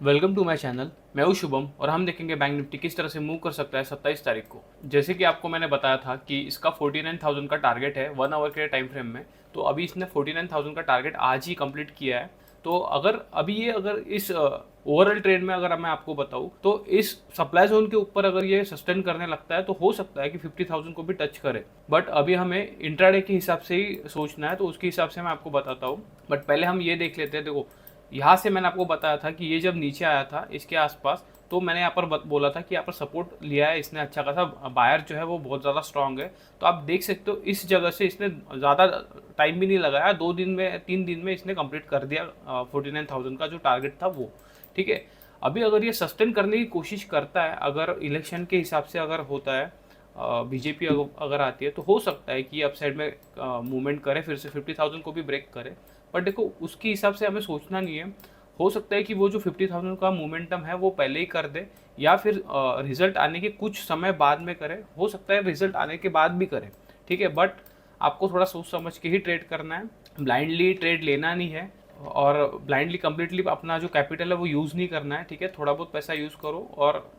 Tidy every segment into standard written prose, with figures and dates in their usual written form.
Welcome to my channel. मैं हूं शुभम और हम देखेंगे बैंक निफ्टी किस तरह से मूव कर सकता है 27 तारीख को। जैसे कि आपको मैंने बताया था कि इसका 49,000 का टारगेट है 1 आवर के टाइम फ्रेम में। तो अभी इसने 49,000 का टारगेट आज ही कंप्लीट किया है। तो अगर इस ओवरऑल ट्रेड में अगर मैं आपको बताऊं तो इस सप्लाई जोन के ऊपर अगर ये सस्टेन करने लगता है तो हो सकता है कि 50,000 को भी टच करे। बट अभी हमें इंट्राडे के हिसाब से ही सोचना है, तो उसके हिसाब से मैं आपको बताता हूँ। बट पहले हम ये देख लेते हैं। देखो, यहाँ से मैंने आपको बताया था कि ये जब नीचे आया था इसके आसपास, तो मैंने यहाँ पर बोला था कि यहाँ पर सपोर्ट लिया है इसने अच्छा खासा। बायर जो है वो बहुत ज़्यादा स्ट्रांग है। तो आप देख सकते हो इस जगह से इसने ज़्यादा टाइम भी नहीं लगाया, 2 दिन में 3 दिन में इसने कंप्लीट कर दिया 49,000 का जो टारगेट था वो। ठीक है, अभी अगर ये सस्टेन करने की कोशिश करता है, अगर इलेक्शन के हिसाब से अगर होता है, बीजेपी अगर आती है, तो हो सकता है कि अपसाइड में मूवमेंट करे, फिर से 50,000 को भी ब्रेक करे। पर देखो, उसके हिसाब से हमें सोचना नहीं है। हो सकता है कि वो जो 50,000 का मोमेंटम है वो पहले ही कर दे, या फिर रिजल्ट आने के कुछ समय बाद में करे। हो सकता है रिजल्ट आने के बाद भी करे। ठीक है, बट आपको थोड़ा सोच समझ के ही ट्रेड करना है। ब्लाइंडली ट्रेड लेना नहीं है, और ब्लाइंडली कम्प्लीटली अपना जो कैपिटल है वो यूज़ नहीं करना है। ठीक है, थोड़ा बहुत पैसा यूज़ करो और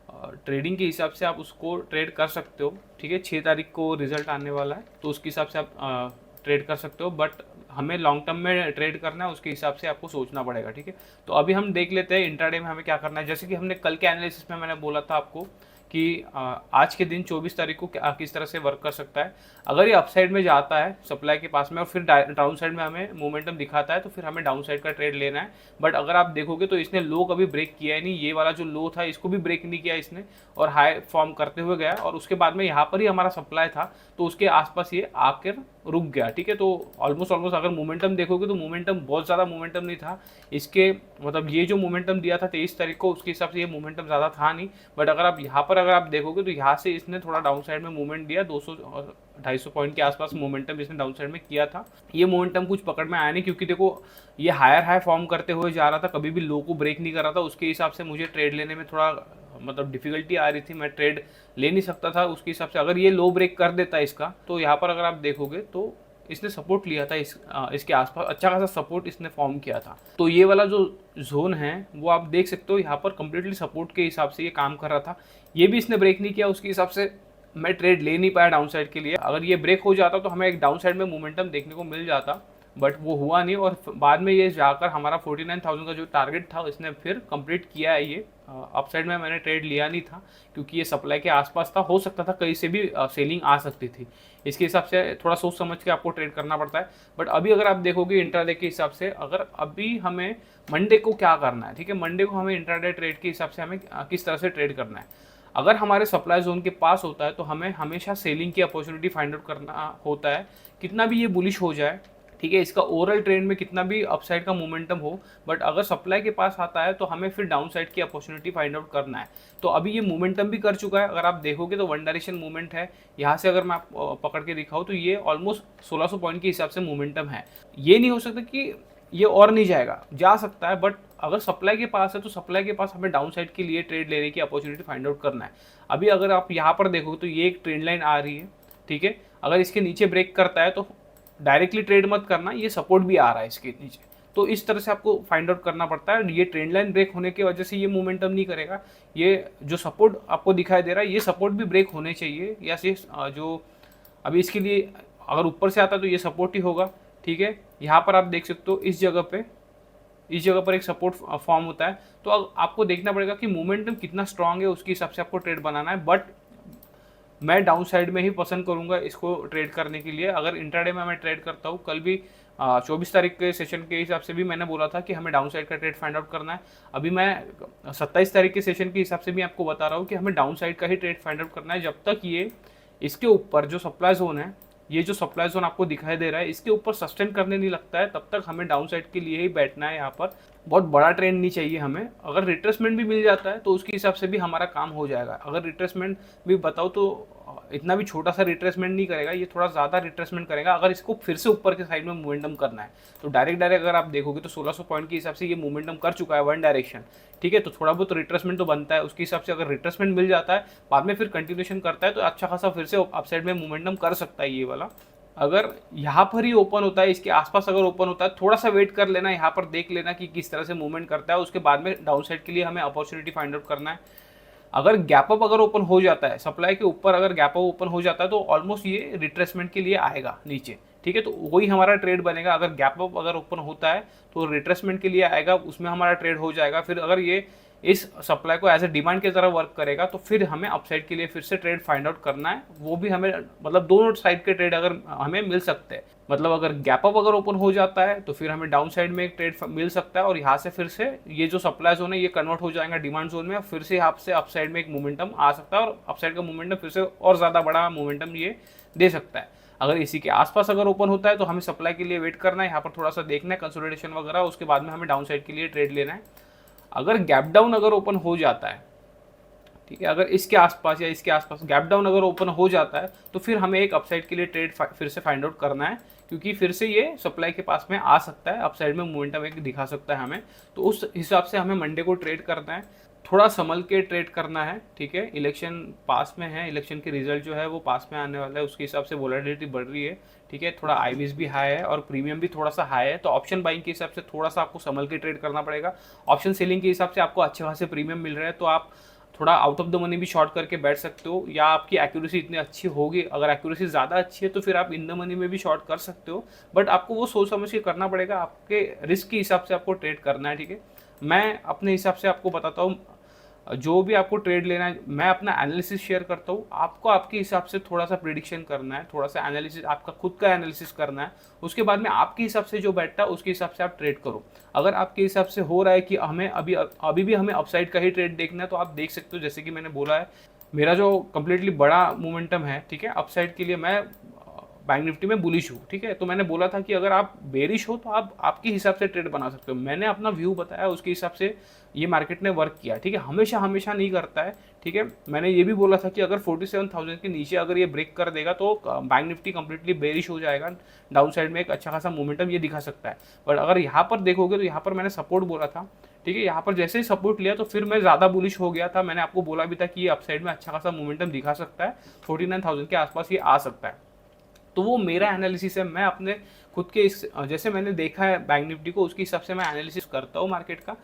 ट्रेडिंग के हिसाब से आप उसको ट्रेड कर सकते हो। ठीक है, 6 तारीख को रिजल्ट आने वाला है, तो उसके हिसाब से आप ट्रेड कर सकते हो। बट हमें लॉन्ग टर्म में ट्रेड करना है, उसके हिसाब से आपको सोचना पड़ेगा। ठीक है, तो अभी हम देख लेते हैं इंट्राडे में हमें क्या करना है। जैसे कि हमने कल के एनालिसिस में मैंने बोला था आपको कि आज के दिन 24 तारीख को किस तरह से वर्क कर सकता है। अगर ये अपसाइड में जाता है सप्लाई के पास में और फिर डाउन साइड में हमें मोमेंटम दिखाता है, तो फिर हमें डाउन साइड का ट्रेड लेना है। बट अगर आप देखोगे तो इसने लो कभी ब्रेक किया है नहीं। ये वाला जो लो था इसको भी ब्रेक नहीं किया इसने, और हाई फॉर्म करते हुए गया, और उसके बाद में यहाँ पर ही हमारा सप्लाई था, तो उसके आसपास ये आकर रुक गया। ठीक है, तो ऑलमोस्ट अगर मोमेंटम देखोगे तो मोमेंटम बहुत ज़्यादा मोमेंटम नहीं था इसके। मतलब ये जो मोमेंटम दिया था 23 तारीख को, उसके हिसाब से ये मोमेंटम ज़्यादा था नहीं। बट अगर आप देखोगे तो यहाँ से इसने थोड़ा डाउन साइड में मूवमेंट दिया, 200-250 पॉइंट के आसपास मोमेंटम इसने डाउन साइड में किया था। ये मोमेंटम कुछ पकड़ में आया नहीं, क्योंकि देखो ये हायर हाई फॉर्म करते हुए जा रहा था, कभी भी लो को ब्रेक नहीं कर रहा था। उसके हिसाब से मुझे ट्रेड लेने में थोड़ा मतलब डिफिकल्टी आ रही थी, मैं ट्रेड ले नहीं सकता था उसके हिसाब से। अगर ये लो ब्रेक कर देता है इसका, तो यहाँ पर अगर आप देखोगे तो इसने सपोर्ट लिया था, इसके आसपास अच्छा खासा सपोर्ट इसने फॉर्म किया था। तो ये वाला जो जोन है वो आप देख सकते हो, यहाँ पर कंप्लीटली सपोर्ट के हिसाब से ये काम कर रहा था। ये भी इसने ब्रेक नहीं किया, उसके हिसाब से मैं ट्रेड ले नहीं पाया डाउन साइड के लिए। अगर ये ब्रेक हो जाता तो हमें एक डाउन साइड में मोमेंटम देखने को मिल जाता, बट वो हुआ नहीं। और बाद में ये जाकर हमारा 49,000 का जो टारगेट था इसने फिर कंप्लीट किया है। ये अपसाइड में मैंने ट्रेड लिया नहीं था, क्योंकि ये सप्लाई के आसपास था, हो सकता था कहीं से भी सेलिंग आ सकती थी। इसके हिसाब से थोड़ा सोच समझ के आपको ट्रेड करना पड़ता है। बट अभी अगर आप देखोगे इंट्राडे के हिसाब से, अगर अभी हमें मंडे को क्या करना है, ठीक है, मंडे को हमें इंट्राडे ट्रेड के हिसाब से हमें किस तरह से ट्रेड करना है। अगर हमारे सप्लाई जोन के पास होता है तो हमें हमेशा सेलिंग की अपॉर्चुनिटी फाइंड आउट करना होता है, कितना भी ये बुलिश हो जाए। ठीक है, इसका ओवरऑल ट्रेंड में कितना भी अपसाइड का मोमेंटम हो, बट अगर सप्लाई के पास आता है तो हमें फिर डाउन साइड की अपॉर्चुनिटी फाइंड आउट करना है। तो अभी ये मोमेंटम भी कर चुका है। अगर आप देखोगे तो वन डायरेक्शन मूवमेंट है। यहाँ से अगर मैं आप पकड़ के दिखाऊँ तो ये ऑलमोस्ट 1600 पॉइंट के हिसाब से मोमेंटम है। ये नहीं हो सकता कि ये और नहीं जाएगा, जा सकता है, बट अगर सप्लाई के पास है तो सप्लाई के पास हमें डाउन साइड के लिए ट्रेड लेने की अपॉर्चुनिटी फाइंड आउट करना है। अभी अगर आप यहाँ पर देखोगे तो ये एक ट्रेंड लाइन आ रही है। ठीक है, अगर इसके नीचे ब्रेक करता है तो डायरेक्टली ट्रेड मत करना, ये सपोर्ट भी आ रहा है इसके नीचे। तो इस तरह से आपको फाइंड आउट करना पड़ता है। ये ट्रेंड लाइन ब्रेक होने की वजह से ये मोमेंटम नहीं करेगा। ये जो सपोर्ट आपको दिखाई दे रहा है, ये सपोर्ट भी ब्रेक होने चाहिए, या से जो अभी इसके लिए अगर ऊपर से आता है तो ये सपोर्ट ही होगा। ठीक है, यहाँ पर आप देख सकते हो इस जगह पर एक सपोर्ट फॉर्म होता है। तो आपको देखना पड़ेगा कि मोमेंटम कितना स्ट्रांग है, उसके हिसाब से आपको ट्रेड बनाना है। बट मैं डाउन साइड में ही पसंद करूंगा इसको ट्रेड करने के लिए। अगर इंट्राडे में मैं ट्रेड करता हूँ, कल भी 24 तारीख के सेशन के हिसाब से भी मैंने बोला था कि हमें डाउन साइड का ट्रेड फाइंड आउट करना है। अभी मैं 27 तारीख के सेशन के हिसाब से भी आपको बता रहा हूँ कि हमें डाउन साइड का ही ट्रेड फाइंड आउट करना है। जब तक ये इसके ऊपर जो सप्लाई जोन है, ये जो सप्लाई जोन आपको दिखाई दे रहा है, इसके ऊपर सस्टेन करने नहीं लगता है, तब तक हमें डाउन साइड के लिए ही बैठना है। यहाँ पर बहुत बड़ा ट्रेंड नहीं चाहिए हमें। अगर रिट्रेसमेंट भी मिल जाता है तो उसके हिसाब से भी हमारा काम हो जाएगा। अगर रिट्रेसमेंट भी बताओ तो इतना भी छोटा सा रिट्रेसमेंट नहीं करेगा, ये थोड़ा ज़्यादा रिट्रेसमेंट करेगा। अगर इसको फिर से ऊपर के साइड में मोमेंटम करना है तो डायरेक्ट अगर आप देखोगे तो 1600 पॉइंट के हिसाब से ये मोमेंटम कर चुका है वन डायरेक्शन। ठीक है, तो थोड़ा बहुत रिट्रेसमेंट तो बनता है। उसके हिसाब से अगर रिट्रेसमेंट मिल जाता है, बाद में फिर कंटिन्यूशन करता है, तो अच्छा खासा फिर से अपसाइड में मोमेंटम कर सकता है ये वाला। अगर यहाँ पर ही ओपन होता है, इसके आसपास अगर ओपन होता है, थोड़ा सा वेट कर लेना, यहाँ पर देख लेना कि किस तरह से मूवमेंट करता है, उसके बाद में डाउन साइड के लिए हमें अपॉर्चुनिटी फाइंड आउट करना है। अगर गैप अप अगर ओपन हो जाता है, सप्लाई के ऊपर अगर गैप अप ओपन हो जाता है तो ऑलमोस्ट ये रिट्रेसमेंट के लिए आएगा नीचे, ठीक है, तो वही हमारा ट्रेड बनेगा। अगर गैप अप अगर ओपन होता है तो रिट्रेसमेंट के लिए आएगा, उसमें हमारा ट्रेड हो जाएगा। फिर अगर ये इस सप्लाई को एज ए डिमांड की तरह वर्क करेगा तो फिर हमें अपसाइड के लिए फिर से ट्रेड फाइंड आउट करना है। वो भी हमें मतलब दोनों साइड के ट्रेड अगर हमें मिल सकते हैं, मतलब अगर गैप अप अगर ओपन हो जाता है तो फिर हमें डाउन साइड में एक ट्रेड मिल सकता है और यहाँ से फिर से ये जो सप्लाई जोन है ये कन्वर्ट हो जाएगा डिमांड जोन में, फिर से यहाँ से अपसाइड में एक मोमेंटम आ सकता है और अपसाइड का मोमेंटम फिर से और ज़्यादा बड़ा मोमेंटम ये दे सकता है। अगर इसी के आसपास अगर ओपन होता है तो हमें सप्लाई के लिए वेट करना है, यहाँ पर थोड़ा सा देखना है कंसोलिडेशन वगैरह, उसके बाद में हमें डाउन साइड के लिए ट्रेड लेना है। अगर गैप डाउन अगर ओपन हो जाता है, ठीक है, अगर इसके आसपास या इसके आसपास गैप डाउन अगर ओपन हो जाता है तो फिर हमें एक अपसाइड के लिए ट्रेड फिर से फाइंड आउट करना है, क्योंकि फिर से ये सप्लाई के पास में आ सकता है, अपसाइड में मोमेंटम एक दिखा सकता है हमें। तो उस हिसाब से हमें मंडे को ट्रेड करना है, थोड़ा संभल के ट्रेड करना है, ठीक है। इलेक्शन पास में है, इलेक्शन के रिजल्ट जो है वो पास में आने वाला है, उसके हिसाब से वोलेटिलिटी बढ़ रही है, ठीक है। थोड़ा आईवीज भी हाई है और प्रीमियम भी थोड़ा सा हाई है, तो ऑप्शन बाइंग के हिसाब से थोड़ा सा आपको संभल के ट्रेड करना पड़ेगा। ऑप्शन सेलिंग के हिसाब से आपको अच्छे खासे प्रीमियम मिल रहे हैं, तो आप थोड़ा आउट ऑफ द मनी भी शॉर्ट करके बैठ सकते हो, या आपकी एक्यूरेसी इतनी अच्छी होगी, अगर एक्यूरेसी ज़्यादा अच्छी है तो फिर आप इन द मनी में भी शॉर्ट कर सकते हो, बट आपको वो सोच समझ के करना पड़ेगा, आपके रिस्क के हिसाब से आपको ट्रेड करना है, ठीक है। मैं अपने हिसाब से आपको बताता हूँ, जो भी आपको ट्रेड लेना है मैं अपना एनालिसिस शेयर करता हूँ, आपको आपके हिसाब से थोड़ा सा प्रिडिक्शन करना है, थोड़ा सा एनालिसिस, आपका खुद का एनालिसिस करना है, उसके बाद में आपके हिसाब से जो बैठता है उसके हिसाब से आप ट्रेड करो। अगर आपके हिसाब से हो रहा है कि हमें अभी भी हमें अपसाइड का ही ट्रेड देखना है तो आप देख सकते हो, जैसे कि मैंने बोला है मेरा जो कम्प्लीटली बड़ा मोमेंटम है, ठीक है, अपसाइड के लिए मैं बैंक निफ्टी में बुलिश हूँ, ठीक है। तो मैंने बोला था कि अगर आप बेरिश हो तो आप आपके हिसाब से ट्रेड बना सकते हो, मैंने अपना व्यू बताया, उसके हिसाब से ये मार्केट ने वर्क किया, ठीक है। हमेशा हमेशा नहीं करता है, ठीक है। मैंने ये भी बोला था कि अगर 47,000 के नीचे अगर ये ब्रेक कर देगा तो बैंक निफ्टी कंप्लीटली बेरिश हो जाएगा, डाउन साइड में एक अच्छा खासा मोमेंटम ये दिखा सकता है। बट अगर यहाँ पर देखोगे तो यहाँ पर मैंने सपोर्ट बोला था, ठीक है, यहाँ पर जैसे ही सपोर्ट लिया तो फिर मैं ज़्यादा बुलिश हो गया था, मैंने आपको बोला भी था कि ये अपसाइड में अच्छा खासा मोमेंटम दिखा सकता है, 49,000 के आसपास ये आ सकता है। तो वो मेरा एनालिसिस है, मैं अपने खुद के इस जैसे मैंने देखा है बैंक निफ्टी को उसके हिसाब से मैं एनालिसिस करता हूँ मार्केट का,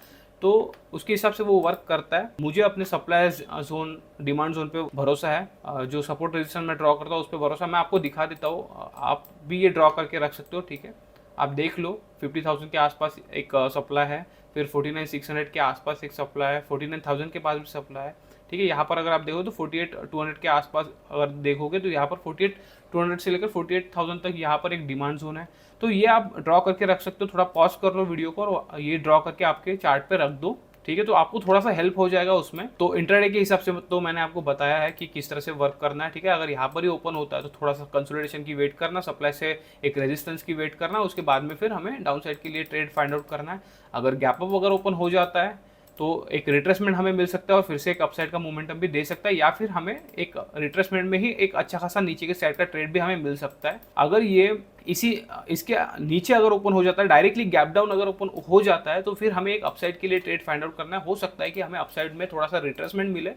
तो उसके हिसाब से वो वर्क करता है। मुझे अपने सप्लाई जोन डिमांड जोन पे भरोसा है, जो सपोर्ट रेजिस्टेंस मैं ड्रॉ करता हूँ उस पर भरोसा, मैं आपको दिखा देता हूँ, आप भी ये ड्रॉ करके रख सकते हो, ठीक है। आप देख लो 50,000 के आसपास एक सप्लाई है, फिर 49,600 के आसपास एक सप्लाई है, 49,000 के पास भी सप्लाई है, ठीक है। यहाँ पर अगर आप देखो तो 48,200 के आसपास अगर देखोगे तो यहाँ पर 48,200 से लेकर 48,000 तक यहाँ पर एक डिमांड जोन है, तो ये आप ड्रॉ करके रख सकते हो। थोड़ा पॉज कर लो वीडियो को और ये ड्रॉ करके आपके चार्ट पे रख दो, ठीक है, तो आपको थोड़ा सा हेल्प हो जाएगा उसमें। तो इंट्राडे के हिसाब से तो मैंने आपको बताया है कि किस तरह से वर्क करना है, ठीक है। अगर यहाँ पर ही ओपन होता है तो थोड़ा सा कंसोलिडेशन की वेट करना, सप्लाई से एक रेजिस्टेंस की वेट करना, उसके बाद में फिर हमें डाउन साइड के लिए ट्रेड फाइंड आउट करना है। अगर गैप अप अगर ओपन हो जाता है तो एक रिट्रेसमेंट हमें मिल सकता है और फिर से एक अपसाइड का मोमेंटम भी दे सकता है, या फिर हमें एक रिट्रेसमेंट में ही एक अच्छा खासा नीचे के साइड का ट्रेड भी हमें मिल सकता है। अगर ये इसके नीचे अगर ओपन हो जाता है, डायरेक्टली गैप डाउन अगर ओपन हो जाता है तो फिर हमें एक अपसाइड के लिए ट्रेड फाइंड आउट करना है। हो सकता है कि हमें अपसाइड में थोड़ा सा रिट्रेसमेंट मिले,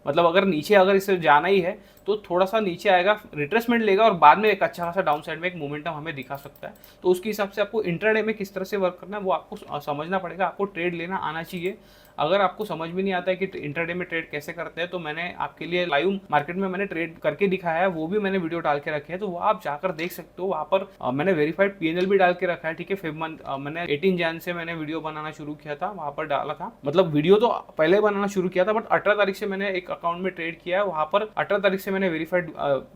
मतलब अगर नीचे अगर इसे जाना ही है तो थोड़ा सा नीचे आएगा, रिट्रेसमेंट लेगा और बाद में एक अच्छा खासा डाउन साइड में एक मोमेंटम हमें दिखा सकता है। तो उसके हिसाब से आपको इंट्राडे में किस तरह से वर्क करना है वो आपको समझना पड़ेगा, आपको ट्रेड लेना आना चाहिए। अगर आपको समझ में नहीं आता है कि इंट्राडे में ट्रेड कैसे करते हैं तो मैंने आपके लिए लाइव मार्केट में मैंने ट्रेड करके दिखाया है, वो भी मैंने वीडियो डाल के रखे हैं, तो वो आप जाकर देख सकते हो। वहाँ पर मैंने वेरीफाइड पीएनएल भी डाल के रखा है, ठीक है। फेब मंथ मैंने 18 जन से मैंने वीडियो बनाना शुरू किया था, वहाँ पर डाला था, मतलब वीडियो तो पहले बनाना शुरू किया था बट 18 तारीख से मैंने एक अकाउंट में ट्रेड किया है, वहाँ पर 18 तारीख से मैंने वेरीफाइड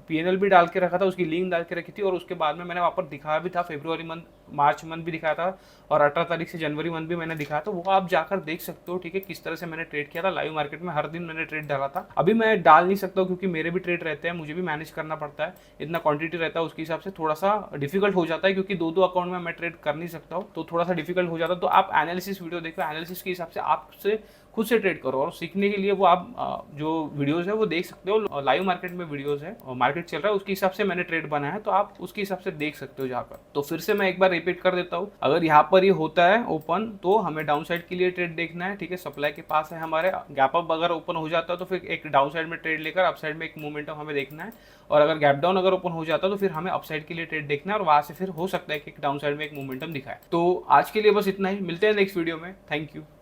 पीएनएल भी डाल के रखा था, उसकी लिंक डाल के रखी थी, और उसके बाद में मैंने वहाँ पर दिखाया भी था, फेब्रुआरी मंथ मार्च मंथ भी दिखाया था और 18 तारीख से जनवरी मंथ भी मैंने दिखाया, तो वो आप जाकर देख सकते हो, ठीक है, किस तरह से मैंने ट्रेड किया था लाइव मार्केट में। हर दिन मैंने ट्रेड डाला था, अभी मैं डाल नहीं सकता क्योंकि मेरे भी ट्रेड रहते हैं, मुझे भी मैनेज करना पड़ता है, इतना क्वांटिटी रहता है, उसके हिसाब से थोड़ा सा डिफिकल्ट हो जाता है, क्योंकि दो अकाउंट में मैं ट्रेड कर नहीं सकता हूँ, तो थोड़ा सा डिफिकल्ट हो जाता है। तो आप एनालिसिस वीडियो देखो, एनालिसिस के हिसाब से आपसे खुद से ट्रेड करो। और सीखने के लिए वो आप जो वीडियोस है वो देख सकते हो, लाइव मार्केट में वीडियोस है और मार्केट चल रहा है उसके हिसाब से मैंने ट्रेड बनाया है, तो आप उसके हिसाब से देख सकते हो जाकर। तो फिर से मैं एक बार रिपीट कर देता हूँ, अगर यहाँ पर ये होता है ओपन तो हमें डाउन साइड के लिए ट्रेड देखना है, ठीक है। सप्लाई के पास है हमारे, गैप अप अगर ओपन हो जाता है तो फिर एक डाउन साइड में ट्रेड लेकर अप साइड में एक मोमेंटम हमें देखना है, और अगर गैप डाउन अगर ओपन हो जाता है तो फिर हमें अपसाइड के लिए ट्रेड देखना है, और वहां से फिर हो सकता है कि डाउन साइड में एक मोमेंटम दिखाए। तो आज के लिए बस इतना ही, मिलते हैं नेक्स्ट वीडियो में। Thank you.